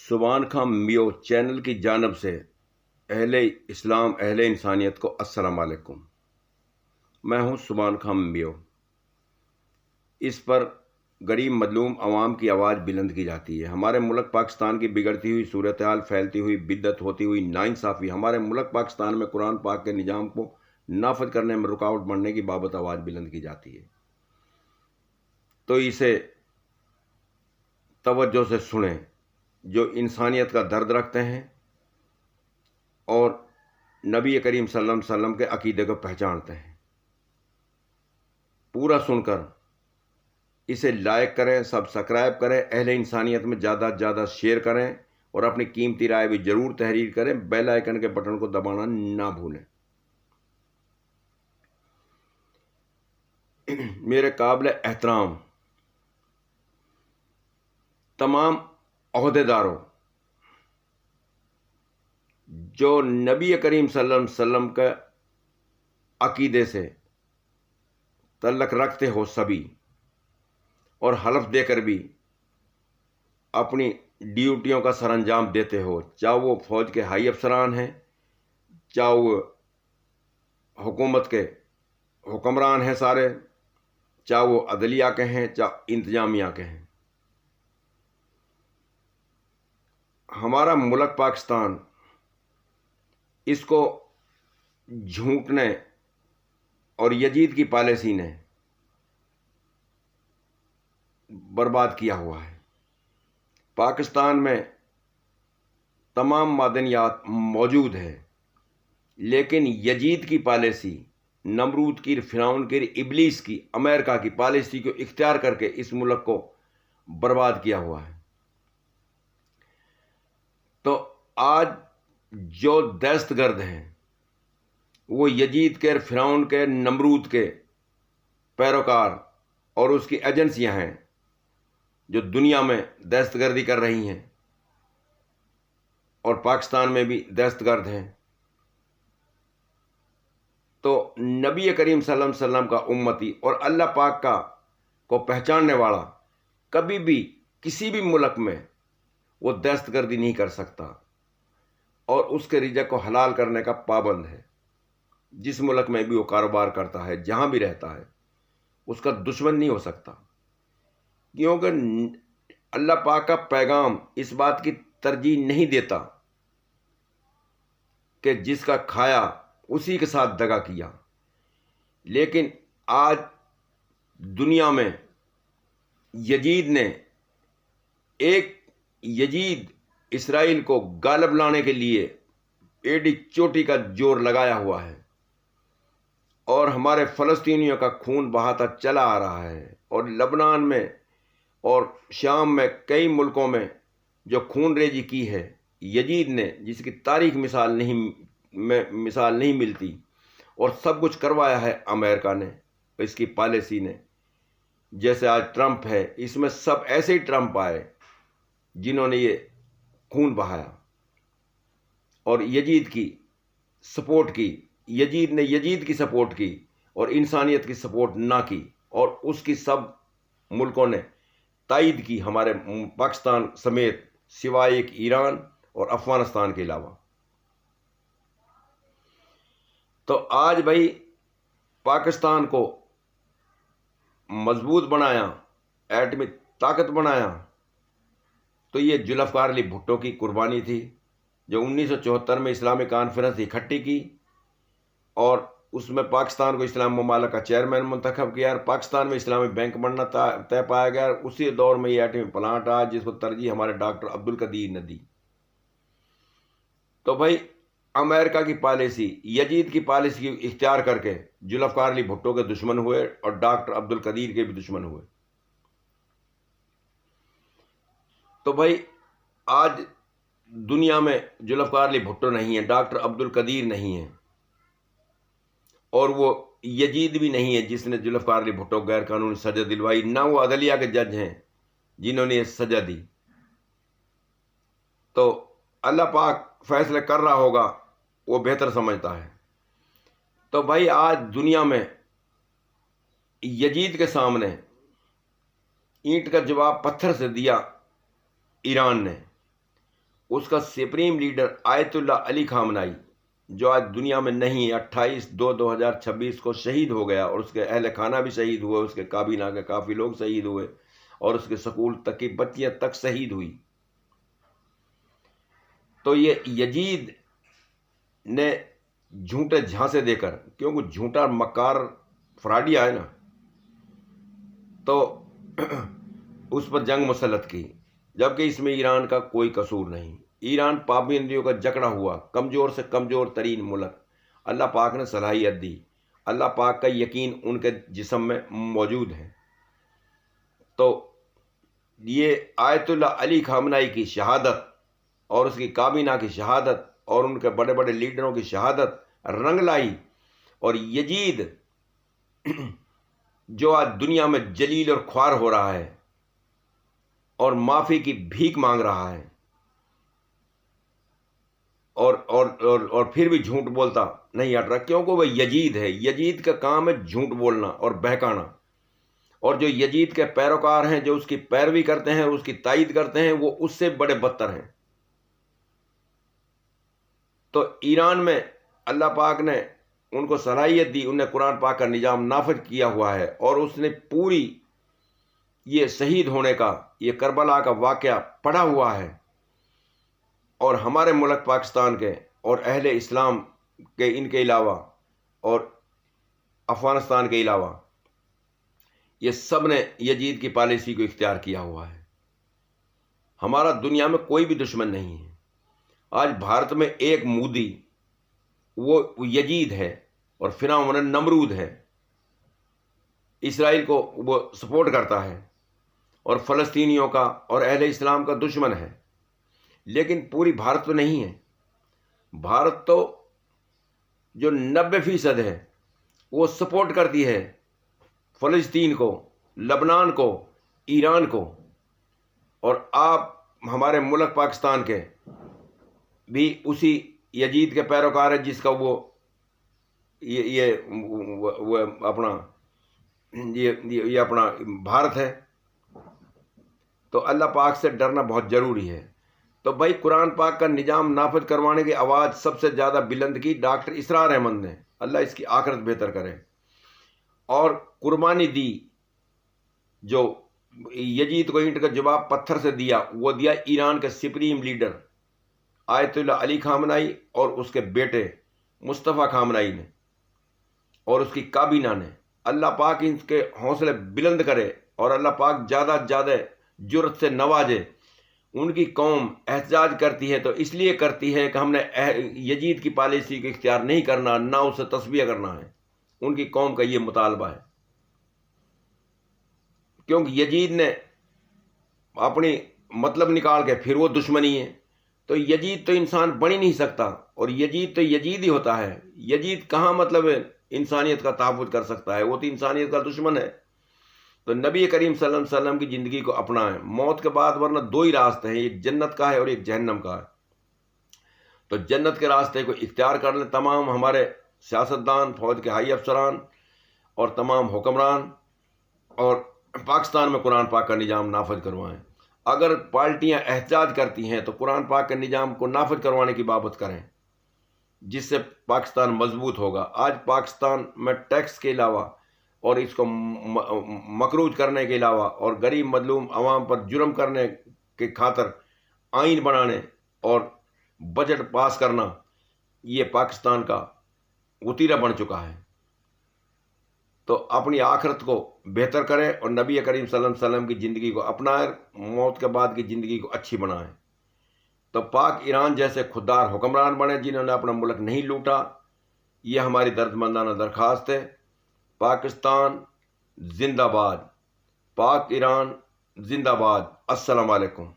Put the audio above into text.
سبحان خاں میو چینل کی جانب سے اہل اسلام اہل انسانیت کو السلام علیکم۔ میں ہوں سبحان خاں میو۔ اس پر غریب مظلوم عوام کی آواز بلند کی جاتی ہے۔ ہمارے ملک پاکستان کی بگڑتی ہوئی صورتحال، پھیلتی ہوئی بدعت، ہوتی ہوئی ناانصافی، ہمارے ملک پاکستان میں قرآن پاک کے نظام کو نافذ کرنے میں رکاوٹ بننے کی بابت آواز بلند کی جاتی ہے، تو اسے توجہ سے سنیں، جو انسانیت کا درد رکھتے ہیں اور نبی کریم صلی اللہ علیہ وسلم کے عقیدے کو پہچانتے ہیں۔ پورا سن کر اسے لائک کریں، سبسکرائب کریں، اہل انسانیت میں زیادہ سے زیادہ شیئر کریں اور اپنی قیمتی رائے بھی ضرور تحریر کریں۔ بیل آئیکن کے بٹن کو دبانا نہ بھولیں۔ میرے قابل احترام تمام عہدیداروں، جو نبی کریم صلی اللہ علیہ وسلم کے عقیدے سے تعلق رکھتے ہو سبھی، اور حلف دے کر بھی اپنی ڈیوٹیوں کا سر انجام دیتے ہو، چاہے وہ فوج کے ہائی افسران ہیں، چاہے وہ حکومت کے حکمران ہیں سارے، چاہے وہ عدلیہ کے ہیں، چاہے انتظامیہ کے ہیں۔ ہمارا ملک پاکستان اس کو جھونکنے اور یزید کی پالیسی نے برباد کیا ہوا ہے۔ پاکستان میں تمام معدنیات موجود ہے، لیکن یزید کی پالیسی، نمرود کی، فرعون کی، ابلیس کی، امریکہ کی پالیسی کو اختیار کر کے اس ملک کو برباد کیا ہوا ہے۔ تو آج جو دہشت گرد ہیں وہ یزید کے، فرعون کے، نمرود کے پیروکار اور اس کی ایجنسیاں ہیں جو دنیا میں دہشت گردی کر رہی ہیں، اور پاکستان میں بھی دہشت گرد ہیں۔ تو نبی کریم صلی اللہ علیہ وسلم کا امتی اور اللہ پاک کو پہچاننے والا کبھی بھی کسی بھی ملک میں وہ دہشت گردی نہیں کر سکتا، اور اس کے رزق کو حلال کرنے کا پابند ہے۔ جس ملک میں بھی وہ کاروبار کرتا ہے، جہاں بھی رہتا ہے، اس کا دشمن نہیں ہو سکتا، کیونکہ اللہ پاک کا پیغام اس بات کی ترجیح نہیں دیتا کہ جس کا کھایا اسی کے ساتھ دغا کیا۔ لیکن آج دنیا میں یزید اسرائیل کو غالب لانے کے لیے ایڈی چوٹی کا زور لگایا ہوا ہے، اور ہمارے فلسطینیوں کا خون بہاتا چلا آ رہا ہے، اور لبنان میں اور شام میں کئی ملکوں میں جو خون ریزی کی ہے یزید نے، جس کی تاریخ مثال نہیں ملتی، اور سب کچھ کروایا ہے امریکہ نے، اس کی پالیسی نے۔ جیسے آج ٹرمپ ہے، اس میں سب ایسے ہی ٹرمپ آئے جنہوں نے یہ خون بہایا اور یزید کی سپورٹ کی۔ یزید نے یزید کی سپورٹ کی اور انسانیت کی سپورٹ نہ کی، اور اس کی سب ملکوں نے تائید کی، ہمارے پاکستان سمیت، سوائے ایک ایران اور افغانستان کے علاوہ۔ تو آج بھائی پاکستان کو مضبوط بنایا، ایٹمی طاقت بنایا، تو یہ ذوالفقار علی بھٹو کی قربانی تھی، جو 1974 میں اسلامی کانفرنس اکٹھی کی، اور اس میں پاکستان کو اسلامی ممالک کا چیئرمین منتخب کیا، اور پاکستان میں اسلامی بینک بننا طے پایا گیا۔ اسی دور میں یہ ایٹمی پلانٹ آیا، جس کو ترجیح ہمارے ڈاکٹر عبدالقدیر نے دی۔ تو بھائی امریکہ کی پالیسی، یزید کی پالیسی اختیار کر کے ذوالفقار علی بھٹو کے دشمن ہوئے، اور ڈاکٹر عبدالقدیر کے بھی دشمن ہوئے۔ تو بھائی آج دنیا میں ذوالفقار علی بھٹو نہیں ہے، ڈاکٹر عبدالقدیر نہیں ہے، اور وہ یزید بھی نہیں ہے جس نے ذوالفقار علی بھٹو غیر قانونی سزا دلوائی، نہ وہ عدلیہ کے جج ہیں جنہوں نے یہ سزا دی۔ تو اللہ پاک فیصلے کر رہا ہوگا، وہ بہتر سمجھتا ہے۔ تو بھائی آج دنیا میں یزید کے سامنے اینٹ کا جواب پتھر سے دیا ایران نے، اس کا سپریم لیڈر آیت اللہ علی خامنائی جو آج دنیا میں نہیں، 28/2/2026 کو شہید ہو گیا، اور اس کے اہل خانہ بھی شہید ہوئے، اس کے کابینہ کے کافی لوگ شہید ہوئے، اور اس کے سکول تک کی بچیاں تک شہید ہوئی۔ تو یہ یزید نے جھوٹے جھانسے دے کر، کیونکہ جھوٹا مکار فراڈیا ہے نا، تو اس پر جنگ مسلط کی، جبکہ اس میں ایران کا کوئی قصور نہیں۔ ایران پابندیوں کا جکڑا ہوا کمزور سے کمزور ترین ملک، اللہ پاک نے صلاحیت دی، اللہ پاک کا یقین ان کے جسم میں موجود ہے۔ تو یہ آیت اللہ علی خامنائی کی شہادت اور اس کی کابینہ کی شہادت اور ان کے بڑے بڑے لیڈروں کی شہادت رنگ لائی، اور یزید جو آج دنیا میں جلیل اور خوار ہو رہا ہے اور معافی کی بھیک مانگ رہا ہے، اور پھر بھی جھوٹ بولتا نہیں ہٹ رہا، کیونکہ وہ یزید ہے۔ یزید کا کام ہے جھوٹ بولنا اور بہکانا، اور جو یزید کے پیروکار ہیں، جو اس کی پیروی کرتے ہیں، اس کی تائید کرتے ہیں، وہ اس سے بڑے بدتر ہیں۔ تو ایران میں اللہ پاک نے ان کو صلاحیت دی، انہیں قرآن پاک کا نظام نافذ کیا ہوا ہے، اور اس نے پوری یہ شہید ہونے کا، یہ کربلا کا واقعہ پڑھا ہوا ہے، اور ہمارے ملک پاکستان کے اور اہل اسلام کے، ان کے علاوہ اور افغانستان کے علاوہ، یہ سب نے یزید کی پالیسی کو اختیار کیا ہوا ہے۔ ہمارا دنیا میں کوئی بھی دشمن نہیں ہے۔ آج بھارت میں ایک مودی، وہ یزید ہے، اور فرعون نمرود ہے، اسرائیل کو وہ سپورٹ کرتا ہے، اور فلسطینیوں کا اور اہل اسلام کا دشمن ہے، لیکن پوری بھارت تو نہیں ہے۔ بھارت تو جو 90% ہے وہ سپورٹ کرتی ہے فلسطین کو، لبنان کو، ایران کو، اور آپ ہمارے ملک پاکستان کے بھی اسی یزید کے پیروکار ہے، جس کا وہ اپنا یہ اپنا بھارت ہے۔ تو اللہ پاک سے ڈرنا بہت ضروری ہے۔ تو بھائی، قرآن پاک کا نظام نافذ کروانے کی آواز سب سے زیادہ بلند کی ڈاکٹر اسرار احمد نے، اللہ اس کی آخرت بہتر کرے، اور قربانی دی جو یزید کو اینٹ کا جواب پتھر سے دیا، وہ دیا ایران کے سپریم لیڈر آیت اللہ علی خامنائی اور اس کے بیٹے مصطفیٰ خامنائی نے، اور اس کی کابینہ نے۔ اللہ پاک ان کے حوصلے بلند کرے، اور اللہ پاک زیادہ زیادہ جرأت سے نوازے۔ ان کی قوم احتجاج کرتی ہے تو اس لیے کرتی ہے کہ ہم نے یزید کی پالیسی کو اختیار نہیں کرنا، نہ اسے تسبیح کرنا ہے۔ ان کی قوم کا یہ مطالبہ ہے، کیونکہ یزید نے اپنی مطلب نکال کے پھر وہ دشمنی ہے۔ تو یزید تو انسان بن ہی نہیں سکتا، اور یزید تو یزید ہی ہوتا ہے۔ یزید کہاں مطلب انسانیت کا تحفظ کر سکتا ہے؟ وہ تو انسانیت کا دشمن ہے۔ تو نبی کریم صلی اللہ علیہ وسلم کی زندگی کو اپنائیں موت کے بعد، ورنہ دو ہی راستے ہیں، ایک جنت کا ہے اور ایک جہنم کا ہے۔ تو جنت کے راستے کو اختیار کر لیں تمام ہمارے سیاستدان، فوج کے ہائی افسران اور تمام حکمران، اور پاکستان میں قرآن پاک کا نظام نافذ کروائیں۔ اگر پارٹیاں احتجاج کرتی ہیں تو قرآن پاک کے نظام کو نافذ کروانے کی بابت کریں، جس سے پاکستان مضبوط ہوگا۔ آج پاکستان میں ٹیکس کے علاوہ اور اس کو مقروض کرنے کے علاوہ اور غریب مظلوم عوام پر جرم کرنے کے خاطر آئین بنانے اور بجٹ پاس کرنا، یہ پاکستان کا وتیرہ بن چکا ہے۔ تو اپنی آخرت کو بہتر کریں اور نبی کریم صلی اللہ علیہ وسلم کی زندگی کو اپنائیں، موت کے بعد کی زندگی کو اچھی بنائیں۔ تو پاک ایران جیسے خوددار حکمران بنے جنہوں نے اپنا ملک نہیں لوٹا، یہ ہماری دردمندانہ درخواست ہے۔ پاکستان زندہ باد، پاک ایران زندہ باد۔ السلام علیکم۔